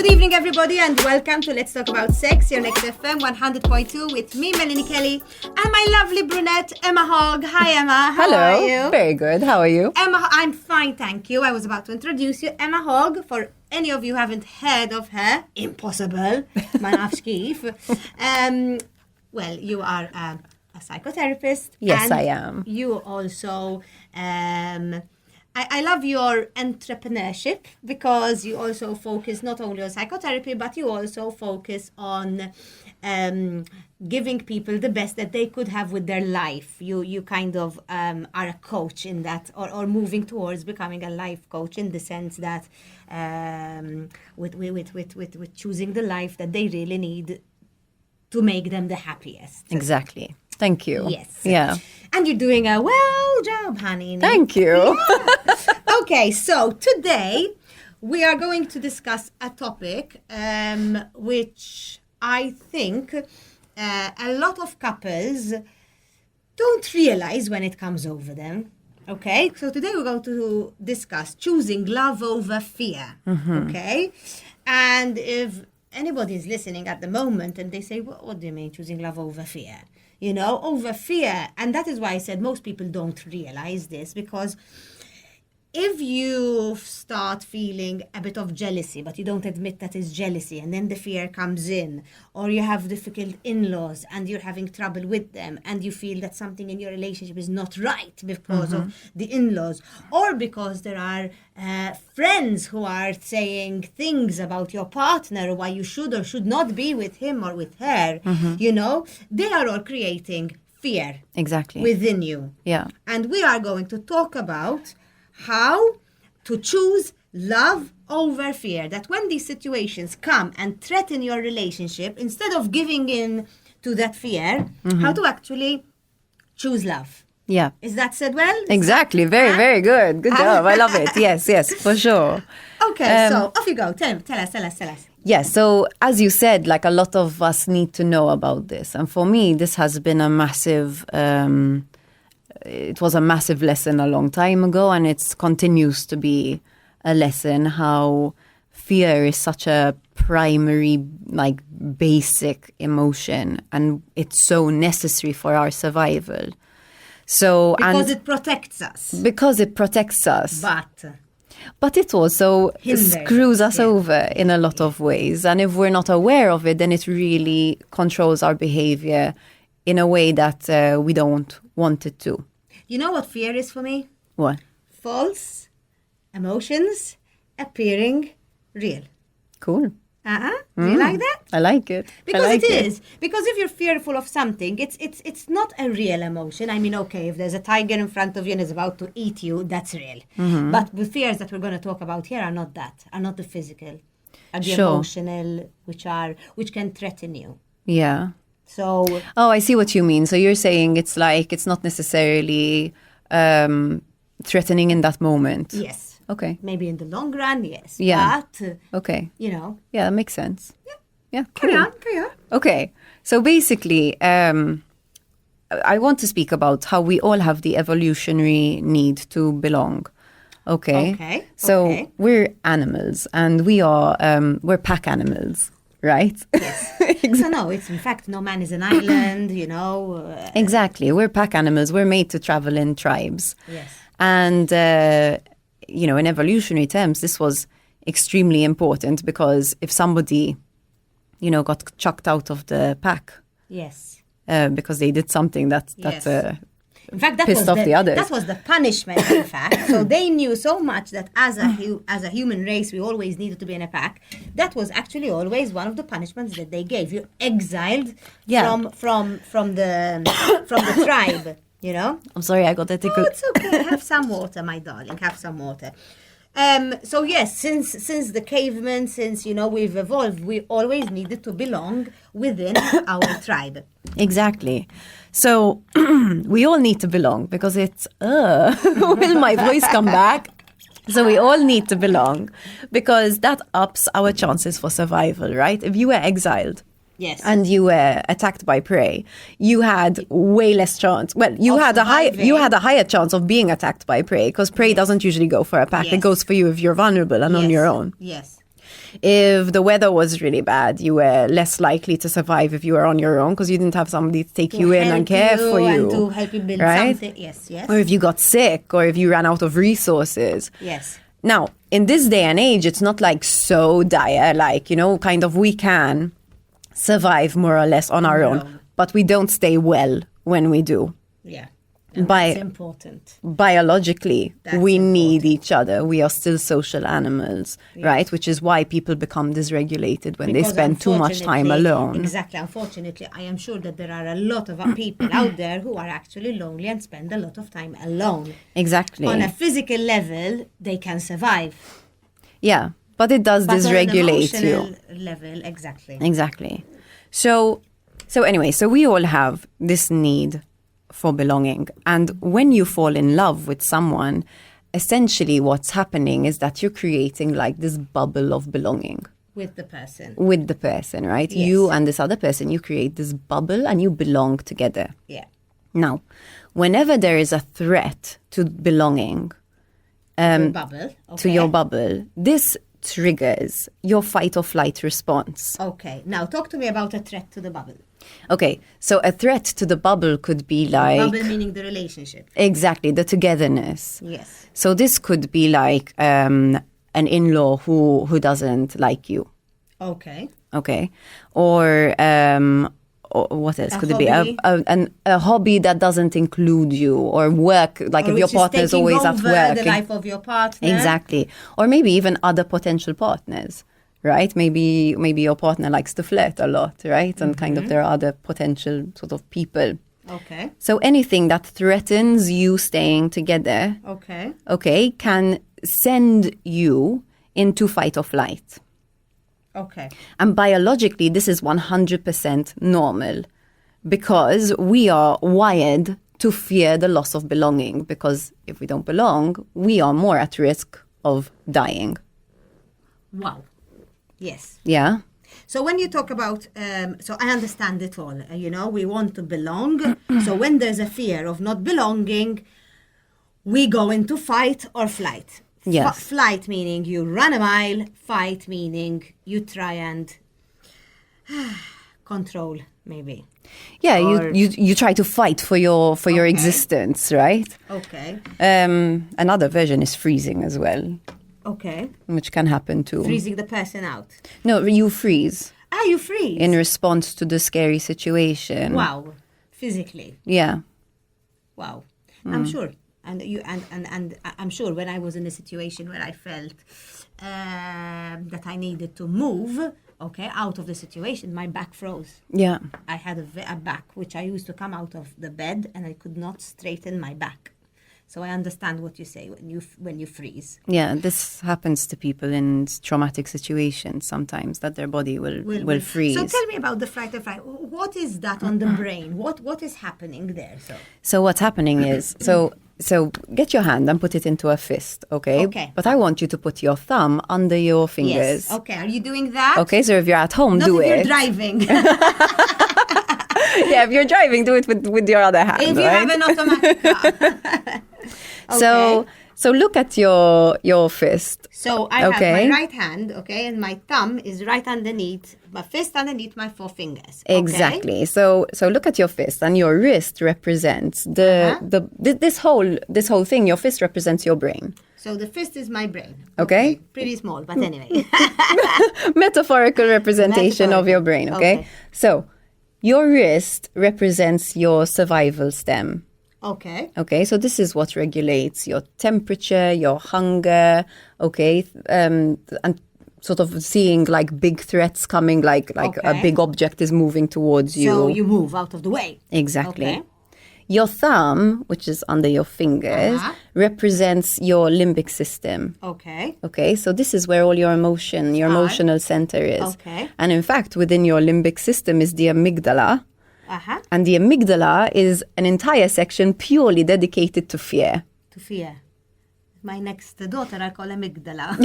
Good evening, everybody, and welcome to Let's Talk About Sex, your next FM 100.2 with me, Mel and I, and my lovely brunette, Emma Hogg. Hi, Emma. How are you? Very good. How are you? Emma, I'm fine, thank you. I was about to introduce you. Emma Hogg, for any of you who haven't heard of her, impossible, man afskif. Well, you are a psychotherapist. Yes, and I am. You also... I love your entrepreneurship because you also focus not only on psychotherapy, but you also focus on giving people the best that they could have with their life. You kind of are a coach in that, or moving towards becoming a life coach in the sense that with choosing the life that they really need to make them the happiest. Exactly. Thank you. Yes. Yeah. And you're doing a well job, honey. Thank you. Yeah. Okay, so today we are going to discuss a topic which I think a lot of couples don't realize when it comes over them. Okay, so today we're going to discuss choosing love over fear. Mm-hmm. Okay, and if anybody is listening at the moment and they say, what do you mean choosing love over fear? You know, over fear. And that is why I said most people don't realize this, because if you start feeling a bit of jealousy, but you don't admit that it's jealousy, and then the fear comes in, or you have difficult in-laws and you're having trouble with them, and you feel that something in your relationship is not right because of the in-laws, or because there are friends who are saying things about your partner, why you should or should not be with him or with her, you know, they are all creating fear. Exactly. Within you. Yeah. And we are going to talk about how to choose love over fear. That when these situations come and threaten your relationship, instead of giving in to that fear, how to actually choose love. Yeah. Is that said well? Exactly. Very, very good. Good job. I love it. Yes, for sure. Okay, so off you go. Tell us. Yeah, so as you said, like a lot of us need to know about this. And for me, this has been a massive... it was a massive lesson a long time ago, and it continues to be a lesson how fear is such a primary, like, basic emotion, and it's so necessary for our survival. So because it protects us. Because it protects us. But it also screws us over in a lot of ways. And if we're not aware of it, then it really controls our behavior in a way that we don't want it to. You know what fear is for me? What? False emotions appearing real. Cool. Do you like that? I like it. Because like it is. Because if you're fearful of something, it's not a real emotion. I mean, okay, if there's a tiger in front of you and is about to eat you, that's real. But the fears that we're going to talk about here are not that, are not the physical, are the emotional, which can threaten you. Yeah. So. Oh, I see what you mean. So you're saying it's like, it's not necessarily threatening in that moment. Yes. Okay. Maybe in the long run, yes. Yeah. But, okay. You know. Yeah, that makes sense. Yeah. Cool. Carry on. Okay. So basically, I want to speak about how we all have the evolutionary need to belong. Okay. So we're animals, and we're pack animals. Right? Yes. So no, it's in fact, no man is an island, you know. Exactly. We're pack animals. We're made to travel in tribes. Yes. And, you know, in evolutionary terms, this was extremely important because if somebody, you know, got chucked out of the pack. Yes. Because they did something that in fact, that pissed off the others. That was the punishment, in fact. So they knew so much that as a human race, we always needed to be in a pack. That was actually always one of the punishments that they gave. You're exiled from the tribe, you know? I'm sorry, I got that. Oh, it's okay. Have some water, my darling. Have some water. So yes, since the cavemen, since, you know, we've evolved, we always needed to belong within our tribe. Exactly. So we all need to belong because it's, will my voice come back? So we all need to belong because that ups our chances for survival, right? If you were exiled, yes, and you were attacked by prey, you had way less chance. Well, you had a higher chance of being attacked by prey because prey doesn't usually go for a pack. Yes. It goes for you if you're vulnerable and on your own. Yes. If the weather was really bad, you were less likely to survive if you were on your own because you didn't have somebody to take you in and care for you. And to help you build right? something. Yes, yes. Or if you got sick or if you ran out of resources. Yes. Now, in this day and age, it's not like so dire, like, kind of we can survive more or less on our own, but we don't stay well when we do. Yeah. And that's important. Biologically, we need each other. We are still social animals, right? Which is why people become dysregulated when they spend too much time alone. Exactly. Unfortunately, I am sure that there are a lot of people out there who are actually lonely and spend a lot of time alone. Exactly. On a physical level, they can survive. Yeah, but it does dysregulate you. On an emotional level, exactly. Exactly. So anyway, so we all have this need for belonging. And when you fall in love with someone, essentially what's happening is that you're creating like this bubble of belonging. With the person. With the person, right? Yes. You and this other person, you create this bubble and you belong together. Yeah. Now, whenever there is a threat to belonging, to your bubble, this triggers your fight or flight response. Okay. Now, talk to me about a threat to the bubble. Okay, so a threat to the bubble could be like... Bubble meaning the relationship. Exactly, the togetherness. Yes. So this could be like an in-law who doesn't like you. Okay. Okay. Or what else could it be? A hobby that doesn't include you, or work, like if your partner is always at work. The life of your partner. Exactly. Or maybe even other potential partners. Right? Maybe your partner likes to flirt a lot, right? And kind of there are other potential sort of people. Okay. So anything that threatens you staying together, okay, can send you into fight or flight. Okay. And biologically, this is 100% normal because we are wired to fear the loss of belonging, because if we don't belong, we are more at risk of dying. Wow. Yes. Yeah. So when you talk about, so I understand it all, we want to belong. So when there's a fear of not belonging, we go into fight or flight. Yes. Flight meaning you run a mile, fight meaning you try and control, maybe. Yeah, you try to fight for your existence, right? Okay. Another version is freezing as well. Okay. Which can happen too. Freezing the person out. No, you freeze. You freeze. In response to the scary situation. Wow. Physically. Yeah. Wow. I'm sure. And I'm sure when I was in a situation where I felt that I needed to move, out of the situation, my back froze. Yeah. I had a back which I used to come out of the bed and I could not straighten my back. So I understand what you say when you freeze. Yeah, this happens to people in traumatic situations sometimes, that their body will freeze. So tell me about the fight or flight. What is that on the brain? What is happening there? So what's happening is, so get your hand and put it into a fist, okay? Okay. But I want you to put your thumb under your fingers. Yes. Okay, are you doing that? Okay, so if you're at home, do it. Not if you're driving. Yeah, if you're driving, do it with your other hand, if you have an automatic car. Okay. So look at your fist. So I have my right hand, and my thumb is right underneath, my fist underneath my four fingers. Okay? Exactly. So look at your fist, and your wrist represents this whole thing. Your fist represents your brain. So the fist is my brain. Okay. Pretty small, but anyway. Metaphorical representation of your brain. Okay. So your wrist represents your survival stem. Okay, so this is what regulates your temperature, your hunger, and sort of seeing like big threats coming, like a big object is moving towards you. So you move out of the way. Exactly. Okay. Your thumb, which is under your fingers, represents your limbic system. Okay, so this is where all your emotional center is. Okay. And in fact, within your limbic system is the amygdala. And the amygdala is an entire section purely dedicated to fear. To fear. My next daughter I call amygdala.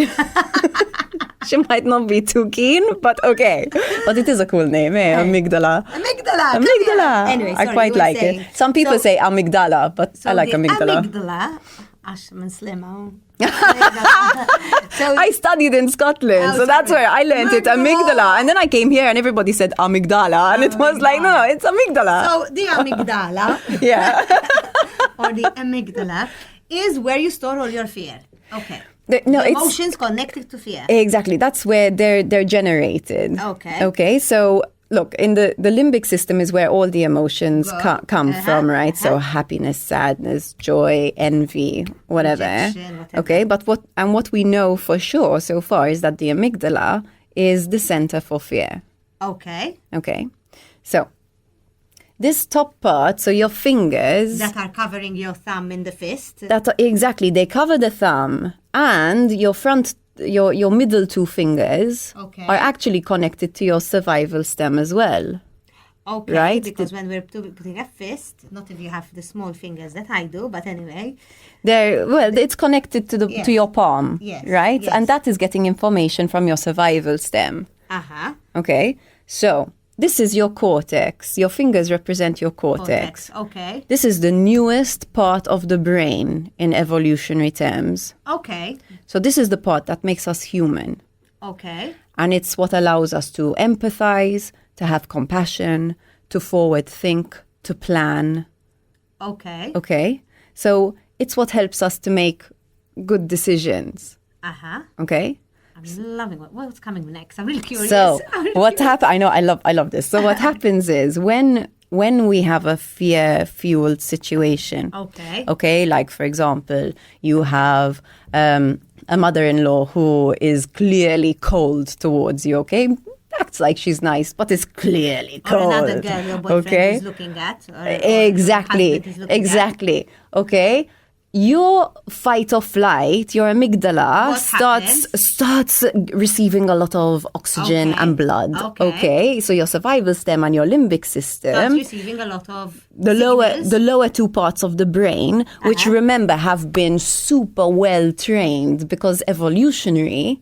She might not be too keen, but okay. But it is a cool name, eh? Amygdala. Amygdala. Anyway, I quite like it. Some people say amygdala, but I like amygdala. Amygdala Ash من سليمة. I studied in Scotland, so that's where I learned it, amygdala. And then I came here and everybody said amygdala. And it was like, no, it's amygdala. So the amygdala, Yeah. or the amygdala, is where you store all your fear. Okay. The Emotions connected to fear. Exactly. That's where they're generated. Okay. Okay. So look, in the limbic system is where all the emotions come from, right? So happiness, sadness, joy, envy, whatever. Rejection, whatever. Okay. But what we know for sure so far is that the amygdala is the center for fear. Okay. Okay. So this top part, so your fingers That are covering your thumb in the fist. exactly, they cover the thumb, and your middle two fingers Okay. are actually connected to your survival stem as well. Okay, Right? because when we're putting a fist, not if you have the small fingers that I do, but anyway. It's connected to Yes. to your palm, Yes, right? yes. And that is getting information from your survival stem. Uh-huh. Okay, so this is your cortex. Your fingers represent your cortex. Okay. This is the newest part of the brain in evolutionary terms. Okay. So this is the part that makes us human. Okay. And it's what allows us to empathize, to have compassion, to forward think, to plan. Okay. Okay? So it's what helps us to make good decisions. Uh-huh. Okay? I'm loving what's coming next. I'm really curious. So I'm really what curious. happens? I love this. So what happens is when we have a fear-fueled situation. Okay, like for example, you have a mother-in-law who is clearly cold towards you. Okay, acts like she's nice, but is clearly cold. Or another girl your boyfriend is looking at. Or Exactly. your husband is looking Exactly. Okay. Your fight or flight, your amygdala What starts receiving a lot of oxygen Okay. and blood. Okay. So your survival stem and your limbic system, Starts receiving a lot of the signals. lower two parts of the brain, which remember have been super well trained because evolutionary,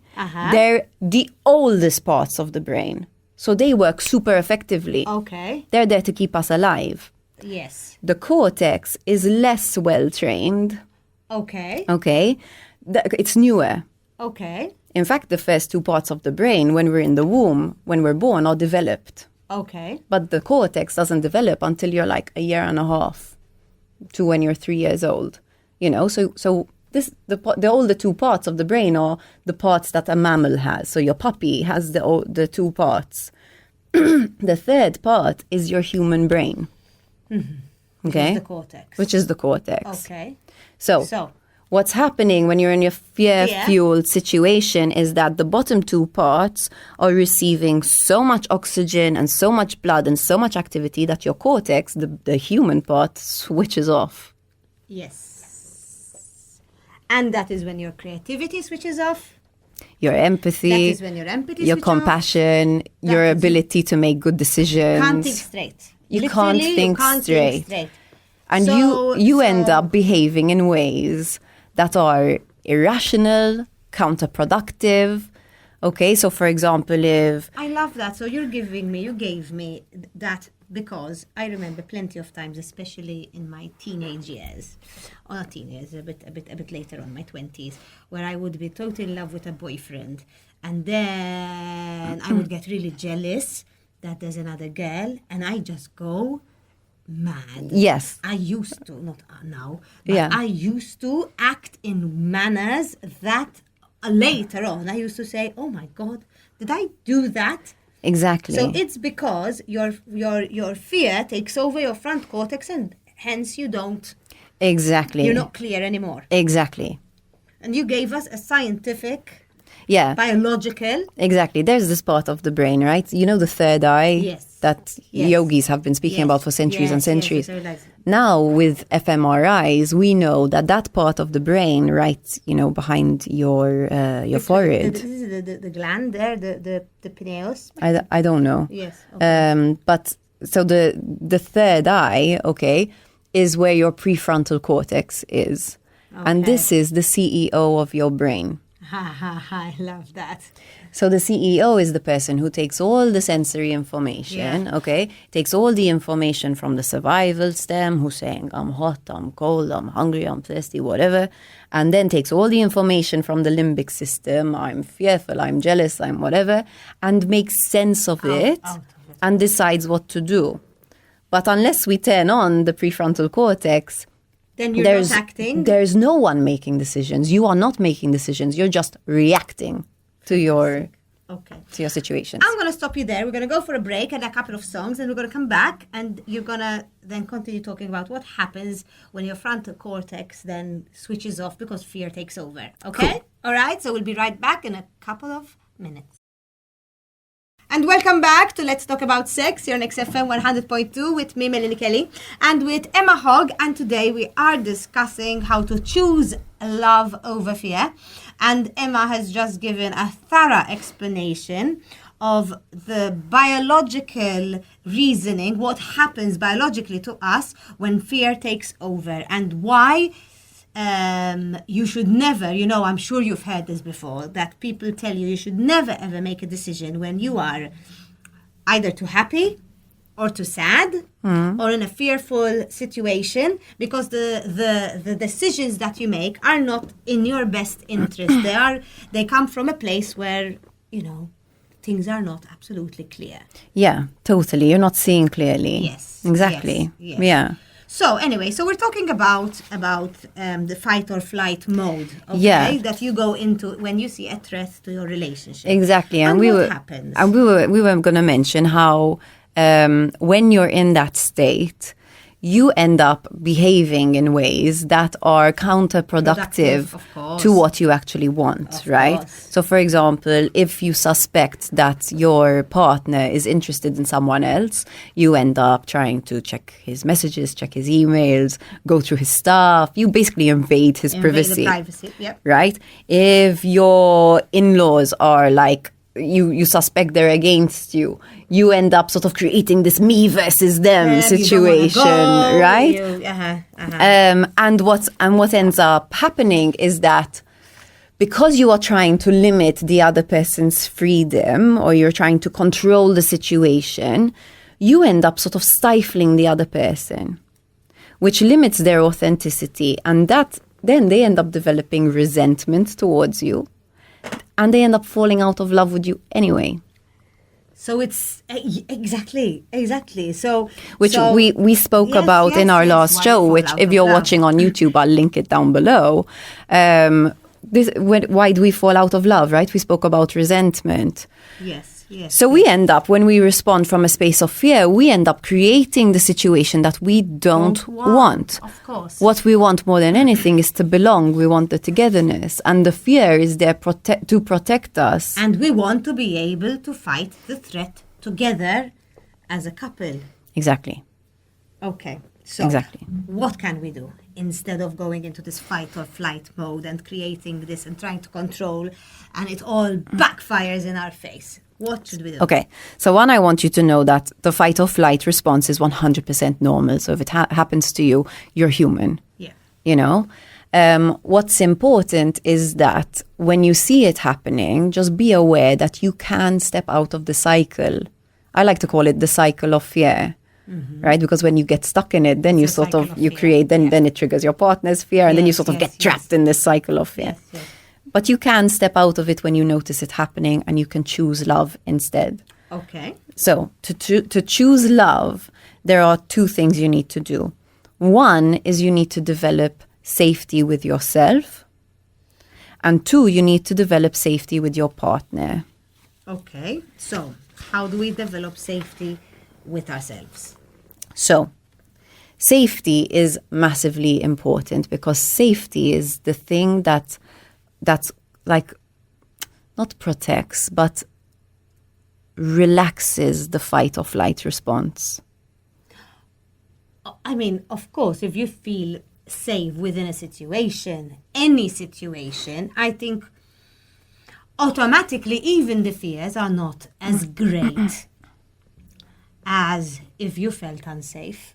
they're the oldest parts of the brain. So they work super effectively. Okay. They're there to keep us alive. Yes. The cortex is less well trained. Okay. Okay. It's newer. Okay. In fact, the first two parts of the brain, when we're in the womb, when we're born, are developed. Okay. But the cortex doesn't develop until you're like a year and a half to when you're 3 years old. You know, so the older two parts of the brain are the parts that a mammal has. So your puppy has the two parts. The third part is your human brain. Mm-hmm. Okay? Which is the cortex. Which is the cortex. Okay. So what's happening when you're in your fear-fueled situation is that the bottom two parts are receiving so much oxygen and so much blood and so much activity that your cortex, the human part, switches off. Yes. And that is when your creativity switches off. Your empathy. That is when your empathy your switches off. compassion, your ability to make good decisions. Can't think straight. You Literally, can't think straight. And So- you so- end up behaving in ways that are irrational, counterproductive. Okay, so for example, if I love that. So you gave me that because I remember plenty of times, especially in my teenage years, or not teenage, a bit later on, my 20s, where I would be totally in love with a boyfriend, and then I would get really jealous that there's another girl, and I just go mad. yes, I used to, not now, but Yeah. I used to act in manners that later on I used to say, oh my God, did I do that? exactly. So it's because your fear takes over your front cortex and hence Exactly. you're not clear anymore. Exactly. And you gave us a scientific, Yeah. biological, Exactly. There's this part of the brain, right? You know the third eye Yes. that Yes. yogis have been speaking Yes. about for centuries and Yes, centuries. yes, I realize. Now with fMRIs, we know that part of the brain, right, behind your forehead. This is the gland there, the pineus. I don't know. Yes. Okay. But so the third eye, okay, is where your prefrontal cortex is. And Okay. this is the CEO of your brain. I love that. So the CEO is the person who takes all the sensory information, okay? Takes all the information from the survival stem, who's saying, I'm hot, I'm cold, I'm hungry, I'm thirsty, whatever. And then takes all the information from the limbic system, I'm fearful, I'm jealous, I'm whatever, and makes sense of it and decides what to do. But unless we turn on the prefrontal cortex, then you're not acting. There's no one making decisions. You are not making decisions. You're just reacting to your situations. I'm going to stop you there. We're going to go for a break and a couple of songs, and we're going to come back, and you're going to then continue talking about what happens when your frontal cortex then switches off because fear takes over. Okay? Cool. All right. So we'll be right back in a couple of minutes. And welcome back to Let's Talk About Sex here on XFM 100.2 with me, Mel and I, and with Emma Hogg. And today we are discussing how to choose love over fear. And Emma has just given a thorough explanation of the biological reasoning, what happens biologically to us when fear takes over, and why you should never, I'm sure you've heard this before, that people tell you should never ever make a decision when you are either too happy or too sad or in a fearful situation, because the decisions that you make are not in your best interest. They come from a place where, things are not absolutely clear. Yeah, totally. You're not seeing clearly. Yes. Exactly. Yes. Yeah. So anyway, we're talking about the fight or flight mode, that you go into when you see a threat to your relationship. Exactly, and what happens? And we were going to mention how when you're in that state, you end up behaving in ways that are counterproductive to what you actually want, right? So, for example, if you suspect that your partner is interested in someone else, you end up trying to check his messages, check his emails, go through his stuff. You basically invade his privacy. Right? If your in-laws are like, you suspect they're against you, you end up sort of creating this me versus them situation, right? And what ends up happening is that because you are trying to limit the other person's freedom, or you're trying to control the situation, you end up sort of stifling the other person, which limits their authenticity, and that then they end up developing resentment towards you. And they end up falling out of love with you anyway. So it's exactly. So we spoke about in our last show, which if you're watching on YouTube, I'll link it down below. Why do we fall out of love, right? We spoke about resentment. Yes. So we end up, when we respond from a space of fear, we end up creating the situation that we don't want. Of course. What we want more than anything is to belong. We want the togetherness. And the fear is there to protect us. And we want to be able to fight the threat together as a couple. Exactly. Okay. So exactly. What can we do instead of going into this fight or flight mode and creating this and trying to control, and it all backfires in our face? What should we do? Okay, so one, I want you to know that the fight or flight response is 100% normal. So if it happens to you, you're human. Yeah. What's important is that when you see it happening, just be aware that you can step out of the cycle. I like to call it the cycle of fear. Mm-hmm. Right? Because when you get stuck in it, then you sort of create, then it triggers your partner's fear, and then you sort of get trapped in this cycle of fear. Yes. But you can step out of it when you notice it happening, and you can choose love instead. Okay. So to choose love, there are two things you need to do. One is you need to develop safety with yourself. And two, you need to develop safety with your partner. Okay. So how do we develop safety with ourselves? So safety is massively important, because safety is the thing that's like not protects, but relaxes the fight or flight response. I mean, of course, if you feel safe within a situation, any situation, I think automatically even the fears are not as great as if you felt unsafe.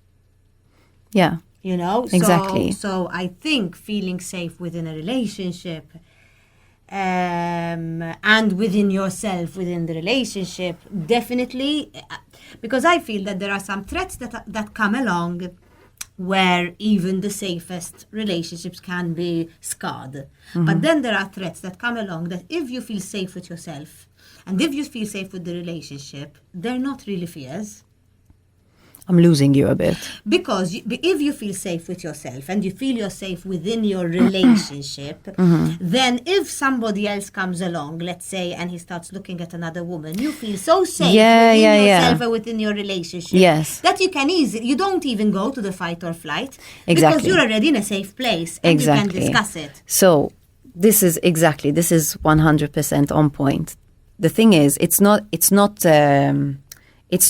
Yeah. You know? Exactly. So I think feeling safe within a relationship and within yourself, within the relationship, definitely, because I feel that there are some threats that come along where even the safest relationships can be scarred. But then there are threats that come along that if you feel safe with yourself and if you feel safe with the relationship, they're not really fears. I'm losing you a bit. Because if you feel safe with yourself and you feel you're safe within your relationship, then if somebody else comes along, let's say, and he starts looking at another woman, you feel so safe within yourself and within your relationship that you don't even go to the fight or flight because you're already in a safe place and you can discuss it. So this is 100% on point. The thing is, it's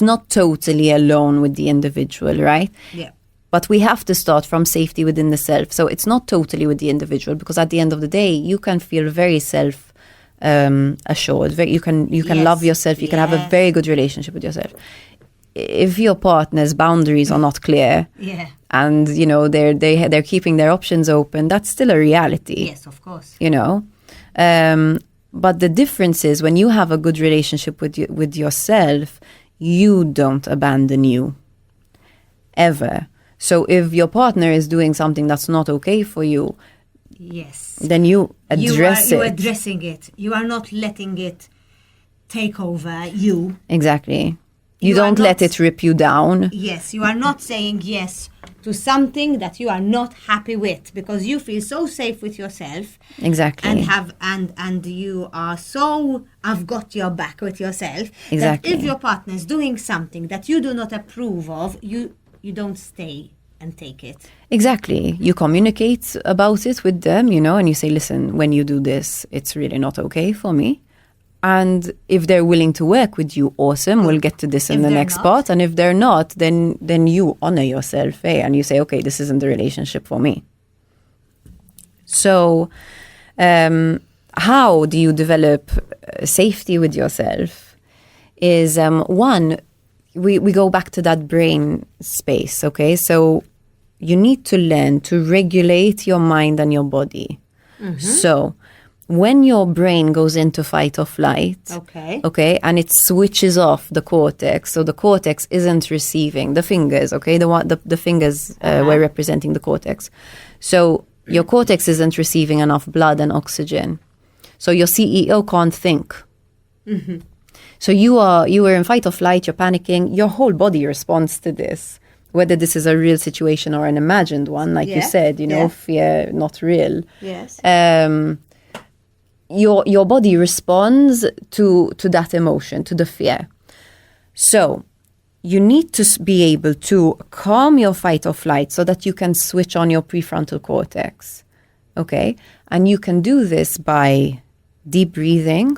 not totally alone with the individual, right? Yeah. But we have to start from safety within the self. So it's not totally with the individual, because at the end of the day, you can feel very self assured. You can love yourself. You can have a very good relationship with yourself. If your partner's boundaries are not clear, and they're keeping their options open, that's still a reality. Yes, of course. But the difference is when you have a good relationship with yourself, you don't abandon you, ever. So if your partner is doing something that's not okay for you, then you address it. You are addressing it. You are not letting it take over you. Exactly. You don't let it rip you down. Yes, you are not saying yes to something that you are not happy with because you feel so safe with yourself. Exactly. And you are so, I've got your back with yourself. Exactly. That if your partner is doing something that you do not approve of, you don't stay and take it. Exactly. You communicate about it with them, and you say, listen, when you do this, it's really not okay for me. And if they're willing to work with you, awesome, we'll get to this in the next part. And if they're not, then you honor yourself, and you say, okay, this isn't the relationship for me. So how do you develop safety with yourself is, one, we go back to that brain space, okay? So you need to learn to regulate your mind and your body. So when your brain goes into fight or flight, okay, and it switches off the cortex, so the cortex isn't receiving the fingers, okay, the fingers were representing the cortex. So your cortex isn't receiving enough blood and oxygen. So your CEO can't think. So you were in fight or flight, you're panicking, your whole body responds to this, whether this is a real situation or an imagined one, like you said, fear, not real. Yes. Your body responds to that emotion, to the fear. So you need to be able to calm your fight or flight so that you can switch on your prefrontal cortex, okay? And you can do this by deep breathing,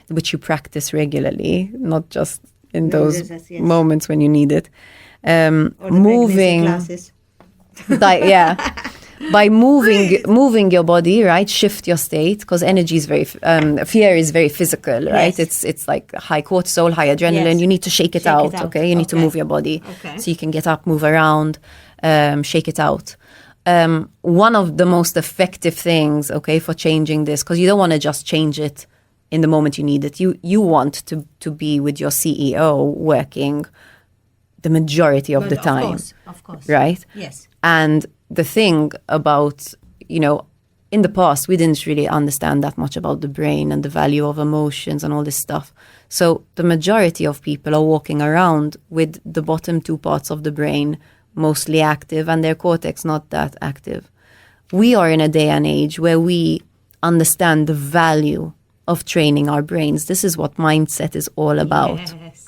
which you practice regularly, not just in those moments when you need it. Or the moving classes. By moving your body, right? Shift your state, because energy is fear is very physical, right? Yes. It's like high cortisol, high adrenaline. You need to shake it out, okay? You need to move your body, so you can get up, move around, shake it out. One of the most effective things, okay, for changing this, because you don't want to just change it in the moment you need it. You want to be with your CEO working the majority of the time. Of course. Right? Yes. And the thing about, in the past, we didn't really understand that much about the brain and the value of emotions and all this stuff. So the majority of people are walking around with the bottom two parts of the brain mostly active and their cortex not that active. We are in a day and age where we understand the value of training our brains. This is what mindset is all about. Yes.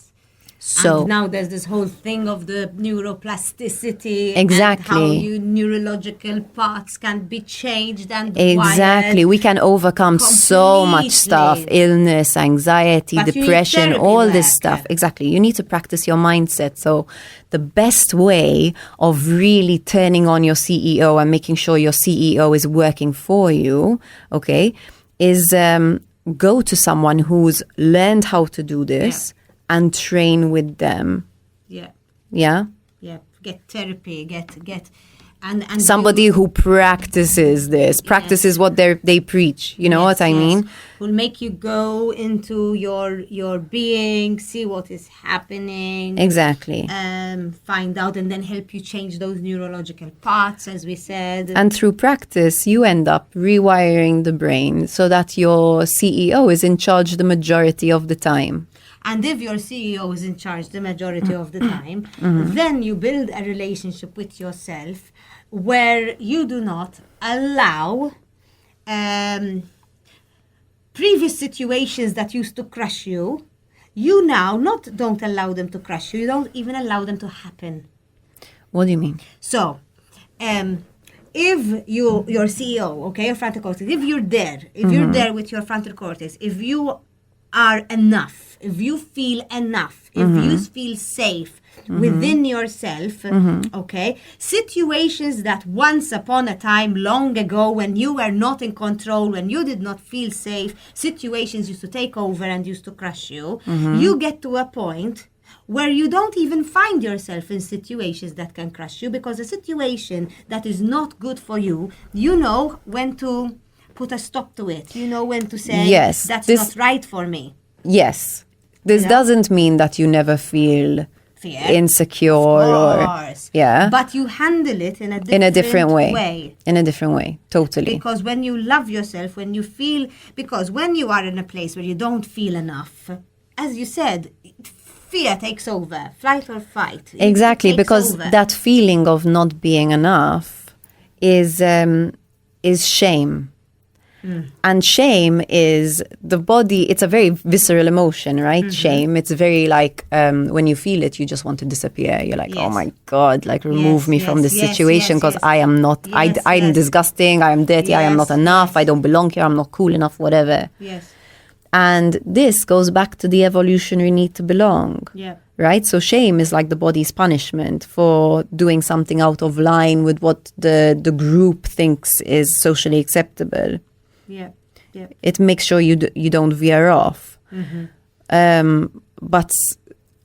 So and now there's this whole thing of the neuroplasticity. Exactly. And how neurological parts can be changed and exactly. wired. We can overcome so much stuff, illness, anxiety, but depression, all this stuff. Exactly. You need to practice your mindset. So the best way of really turning on your CEO and making sure your CEO is working for you, okay, is go to someone who's learned how to do this. And train with them. Yeah. Yeah? Yeah. Get therapy, get And somebody who practices what they preach. You know what I mean? Will make you go into your being, see what is happening. Exactly. Find out and then help you change those neurological paths, as we said. And through practice, you end up rewiring the brain so that your CEO is in charge the majority of the time. And if your CEO is in charge the majority of the time, then you build a relationship with yourself where you do not allow previous situations that used to crush you. You now don't allow them to crush you. You don't even allow them to happen. What do you mean? So, if your CEO, okay, your frontal cortex, if you're there with your frontal cortex, if you are enough, if you feel enough, if you feel safe within yourself, okay, situations that once upon a time, long ago, when you were not in control, when you did not feel safe, situations used to take over and used to crush you, you get to a point where you don't even find yourself in situations that can crush you, because a situation that is not good for you, you know when to put a stop to it. You know when to say, yes, that's not right for me. Yes. This doesn't mean that you never feel fear, insecure but you handle it in a different way. In a different way, totally. Because when you love yourself, when you feel, because when you are in a place where you don't feel enough, as you said, fear takes over, flight or fight. Exactly, because that feeling of not being enough is shame. And shame is the body, it's a very visceral emotion, right? Shame, it's very like when you feel it, you just want to disappear. You're like, oh my God, like remove me from this situation because I am not, I'm disgusting, I am dirty, I am not enough, I don't belong here, I'm not cool enough, whatever. Yes. And this goes back to the evolutionary need to belong. Yeah. Right? So shame is like the body's punishment for doing something out of line with what the group thinks is socially acceptable. Yeah, yeah. It makes sure you don't veer off. But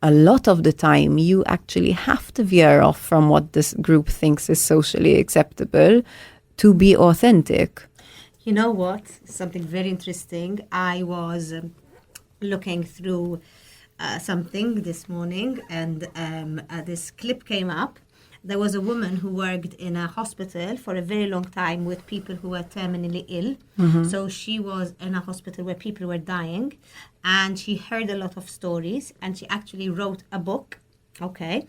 a lot of the time, you actually have to veer off from what this group thinks is socially acceptable to be authentic. You know what? Something very interesting. I was looking through something this morning, and this clip came up. There was a woman who worked in a hospital for a very long time with people who were terminally ill. So she was in a hospital where people were dying, and she heard a lot of stories, and she actually wrote a book, okay,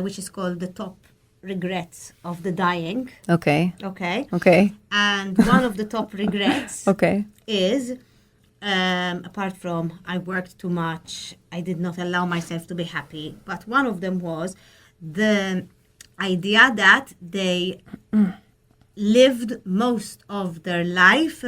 which is called The Top Regrets of the Dying. Okay. Okay. And one of the top regrets is, apart from I worked too much, I did not allow myself to be happy, but one of them was the idea that they lived most of their life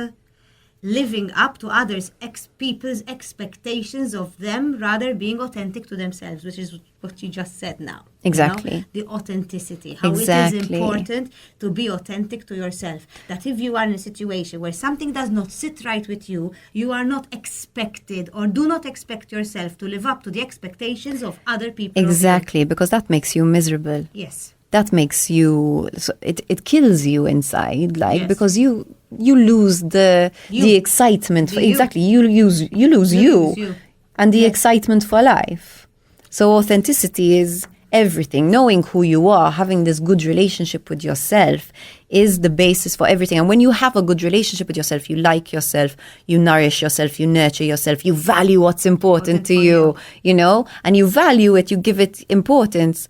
living up to others, people's expectations of them, rather being authentic to themselves, which is what you just said now. Exactly. You know? The authenticity. How it is important to be authentic to yourself. That if you are in a situation where something does not sit right with you, you are not expected, or do not expect yourself to live up to the expectations of other people. Exactly, because that makes you miserable. Yes. That makes you, it kills you inside, like, because you lose the excitement. Exactly, you lose you and the excitement for life. So authenticity is everything. Knowing who you are, having this good relationship with yourself is the basis for everything. And when you have a good relationship with yourself, you like yourself, you nourish yourself, you nurture yourself, you value what's important to you, you know, and you value it, you give it importance.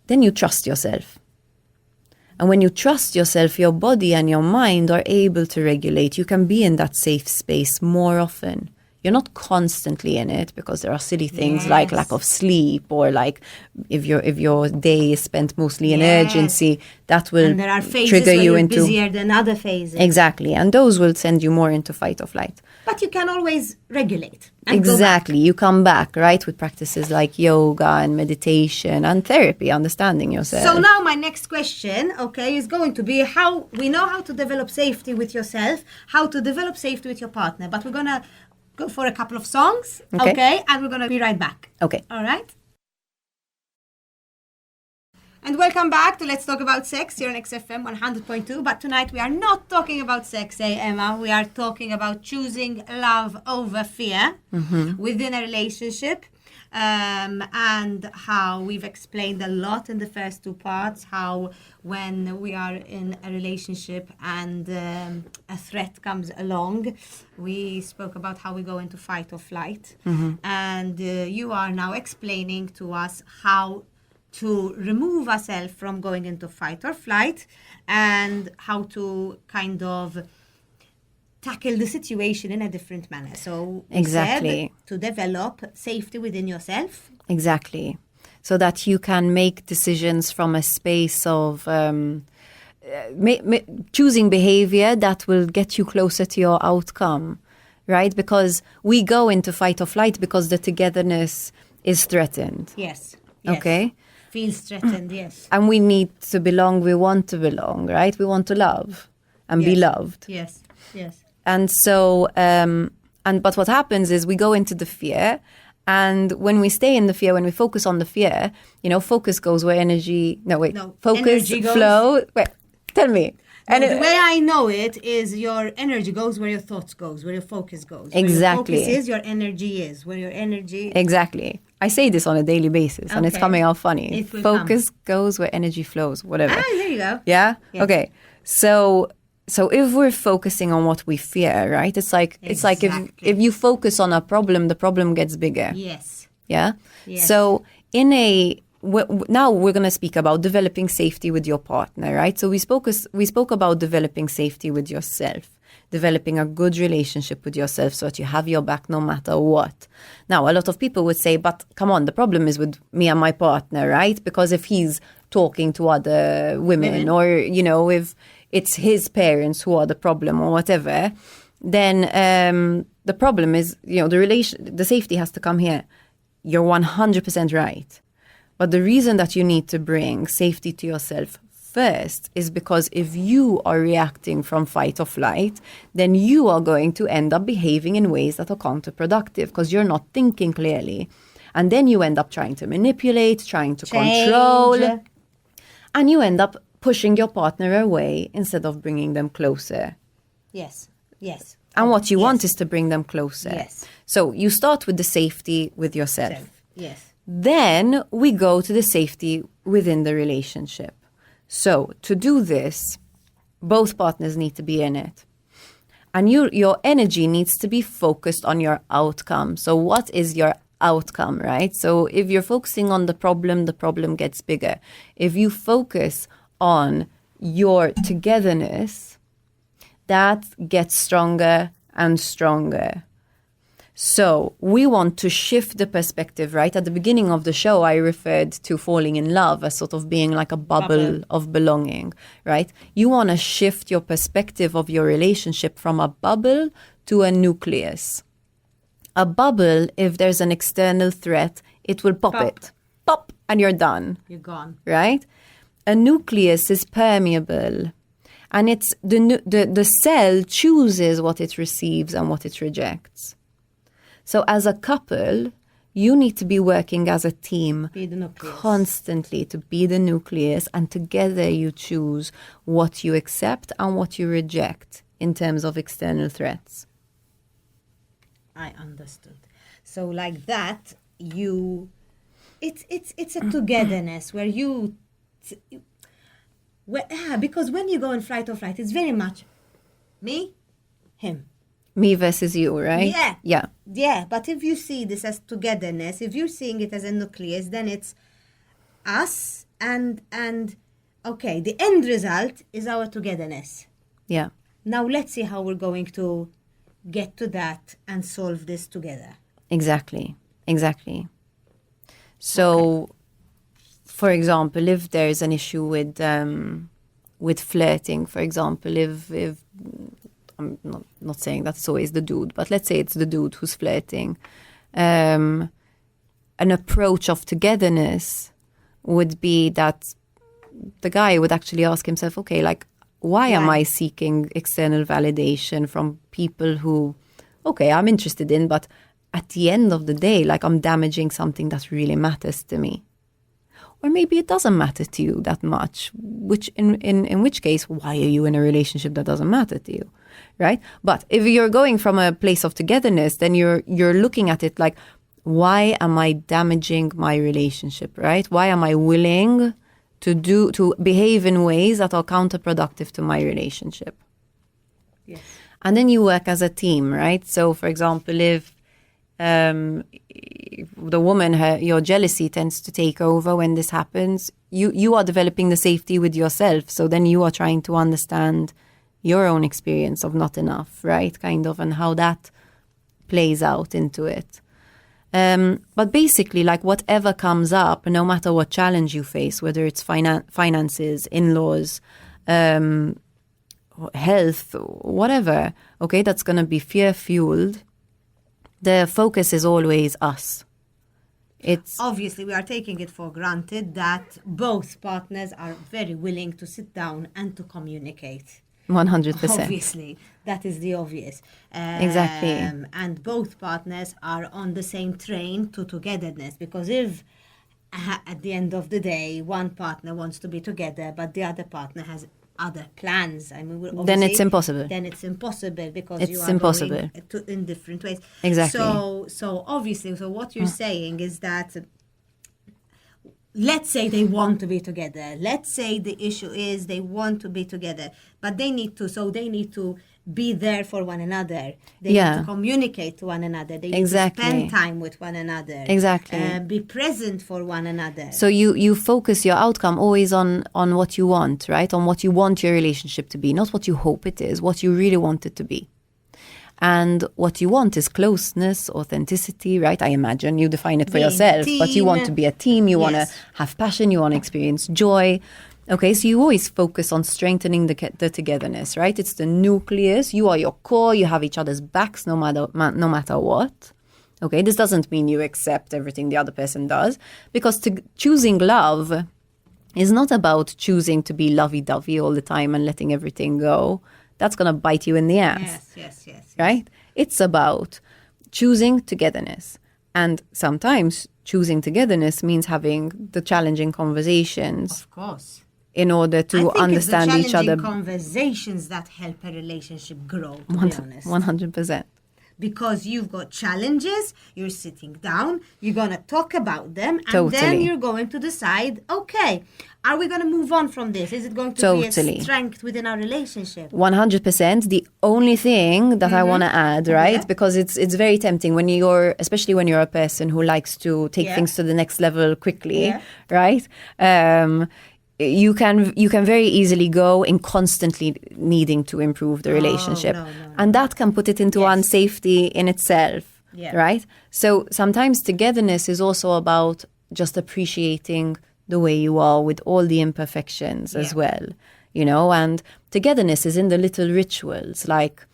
Then you trust yourself. And when you trust yourself, your body and your mind are able to regulate. You can be in that safe space more often. You're not constantly in it because there are silly things like lack of sleep, or like if your day is spent mostly in urgency, that will and there are phases trigger where you you're into busier than other phases. Exactly, and those will send you more into fight or flight. But you can always regulate. And exactly, you come back, right, with practices like yoga and meditation and therapy, understanding yourself. So now my next question, okay, is going to be how we know how to develop safety with yourself, how to develop safety with your partner. But we're gonna go for a couple of songs, okay? And we're gonna be right back. Okay. All right. And welcome back to Let's Talk About Sex here on XFM 100.2. But tonight we are not talking about sex, Emma. We are talking about choosing love over fear within a relationship. And how we've explained a lot in the first two parts, how when we are in a relationship and a threat comes along, we spoke about how we go into fight or flight. And you are now explaining to us how to remove ourselves from going into fight or flight and how to kind of tackle the situation in a different manner. So exactly, to develop safety within yourself. Exactly. So that you can make decisions from a space of choosing behavior that will get you closer to your outcome, right? Because we go into fight or flight because the togetherness is threatened. Yes. Okay? Feels threatened, yes. And we need to belong, we want to belong, right? We want to love and be loved. Yes. And so, but what happens is we go into the fear, and when we stay in the fear, when we focus on the fear, focus goes where energy, focus, energy goes. Flow, tell me. No, the way I know it is your energy goes where your thoughts goes, where your focus goes. Exactly. Where your focus is, your energy is. Where your energy... Exactly. I say this on a daily basis, and it's coming out funny. Focus goes where energy flows, whatever. There you go. Yeah? Yes. Okay. So if we're focusing on what we fear, right? It's like if you focus on a problem, the problem gets bigger. Yes. Yeah? Yes. So now we're going to speak about developing safety with your partner, right? So we spoke about developing safety with yourself, developing a good relationship with yourself so that you have your back no matter what. Now, a lot of people would say, but come on, the problem is with me and my partner, right? Because if he's talking to other women or, if it's his parents who are the problem or whatever, then the problem is, the safety has to come here. You're 100% right. But the reason that you need to bring safety to yourself first is because if you are reacting from fight or flight, then you are going to end up behaving in ways that are counterproductive because you're not thinking clearly. And then you end up trying to manipulate, trying to control. And you end up pushing your partner away instead of bringing them closer. Yes. And what you want is to bring them closer. Yes. So you start with the safety with yourself. Yes. Then we go to the safety within the relationship. So to do this, both partners need to be in it. And your energy needs to be focused on your outcome. So what is your outcome, right? So if you're focusing on the problem gets bigger. If you focus on your togetherness, that gets stronger and stronger. So we want to shift the perspective, right? At the beginning of the show, I referred to falling in love as sort of being like a bubble of belonging, right? You want to shift your perspective of your relationship from a bubble to a nucleus. A bubble, if there's an external threat, it will pop, and you're done. You're gone. Right? A nucleus is permeable. And it's the cell chooses what it receives and what it rejects. So as a couple, you need to be working as a team constantly to be the nucleus, and together you choose what you accept and what you reject in terms of external threats. I understood. So like that, it's a togetherness where because when you go in fight or flight, it's very much me, him. Me versus you, right? Yeah, but if you see this as togetherness, if you're seeing it as a nucleus, then it's us and okay, the end result is our togetherness. Yeah. Now let's see how we're going to get to that and solve this together. Exactly. So, for example, if there's an issue with flirting, for example, if I'm not saying that's always the dude, but let's say it's the dude who's flirting. An approach of togetherness would be that the guy would actually ask himself, okay, like, why am I seeking external validation from people who, okay, I'm interested in, but at the end of the day, like, I'm damaging something that really matters to me. or maybe it doesn't matter to you that much, which in which case, why are you in a relationship that doesn't matter to you, right? But if you're going from a place of togetherness, then you're looking at it like, why am I damaging my relationship, right? Why am I willing to behave in ways that are counterproductive to my relationship? Yes. And then you work as a team, right? So, for example, if the woman, your jealousy tends to take over when this happens, you are developing the safety with yourself. So then you are trying to understand your own experience of not enough, right? Kind of, and how that plays out into it. But basically, like whatever comes up, no matter what challenge you face, whether it's finances, in-laws, health, whatever, okay, that's going to be fear-fueled, the focus is always us. It's obviously we are taking it for granted that both partners are very willing to sit down and to communicate. 100%. Obviously, that is the obvious. Exactly. And both partners are on the same train to togetherness, because if at the end of the day one partner wants to be together but the other partner has other plans, I mean, then it's impossible. Then it's impossible, because it's you are impossible. going in different ways. Exactly. So obviously, so what you're saying is that, let's say they want to be together. Let's say the issue is they want to be together, but they need to be there for one another. They need to communicate to one another. They need to spend time with one another. Exactly. Be present for one another. So you focus your outcome always on what you want, right? On what you want your relationship to be, not what you hope it is, what you really want it to be. And what you want is closeness, authenticity, right? I imagine you define it for yourself, but you want to be a team, you want to have passion, you want to experience joy. Okay, so you always focus on strengthening the togetherness, right? It's the nucleus. You are your core. You have each other's backs no matter what. Okay, this doesn't mean you accept everything the other person does, because choosing love is not about choosing to be lovey-dovey all the time and letting everything go. That's going to bite you in the ass. Yes. Right? It's about choosing togetherness. And sometimes choosing togetherness means having the challenging conversations. Of course. In order to understand each other. It's the challenging conversations that help a relationship grow, to be honest. 100%. Because you've got challenges, you're sitting down, you're going to talk about them, and then you're going to decide, okay, are we going to move on from this? Is it going to be a strength within our relationship? 100%. The only thing that I want to add, right, because it's very tempting when especially when you're a person who likes to take things to the next level quickly, right? You can very easily go in constantly needing to improve the relationship. And that can put it into unsafety in itself, right? So sometimes togetherness is also about just appreciating the way you are with all the imperfections as well, you know? And togetherness is in the little rituals, like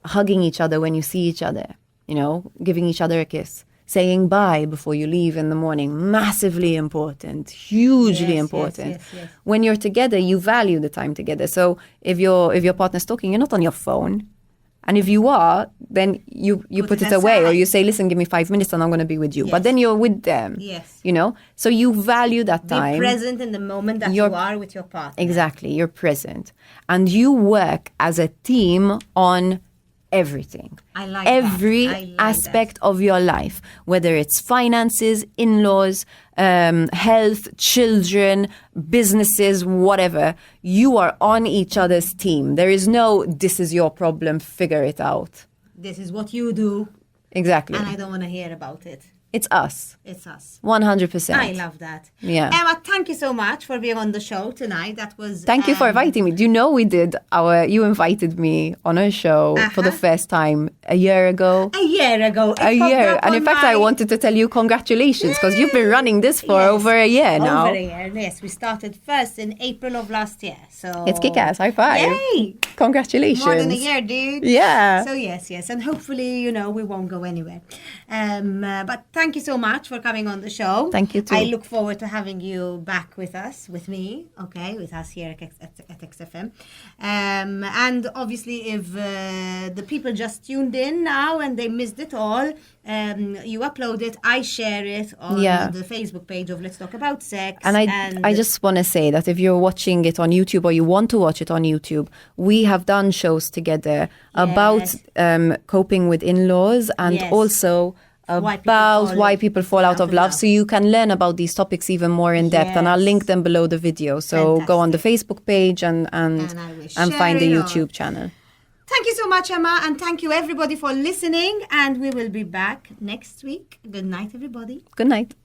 hugging each other when you see each other, you know, giving each other a kiss. Saying bye before you leave in the morning, massively important, hugely important. Yes. When you're together, you value the time together. So if your partner's talking, you're not on your phone. And if you are, then you put it away, or you say, listen, give me 5 minutes and I'm going to be with you. But then you're with them, you know? So you value that time. Be present in the moment that you are with your partner. Exactly, you're present. And you work as a team on everything. I like every aspect of your life, whether it's finances, in-laws, health, children, businesses, whatever. You are on each other's team. There is no, this is your problem, figure it out. This is what you do. Exactly. And I don't want to hear about it. It's us. It's us. 100%. I love that. Yeah. Emma, thank you so much for being on the show tonight. That was... Thank you for inviting me. Do you know you invited me on a show for the first time a year ago? A year ago. And in fact, I wanted to tell you congratulations, because you've been running this for over a year now. Over a year, yes. We started first in April of last year. So it's kick-ass. High five. Yay! Congratulations. More than a year, dude. Yeah. So yes. And hopefully, we won't go anywhere. But thank thank you so much for coming on the show. Thank you too. I look forward to having you back with us, with me, okay, with us here at XFM. And obviously, if the people just tuned in now and they missed it all, you upload it, I share it on the Facebook page of Let's Talk About Sex. And I just want to say that if you're watching it on YouTube or you want to watch it on YouTube, we have done shows together about coping with in-laws and also about why people fall out of love. So you can learn about these topics even more in depth, and I'll link them below the video. So go on the Facebook page and find the YouTube channel. Thank you so much, Emma, and thank you everybody for listening, and we will be back next week. Good night, everybody. Good night.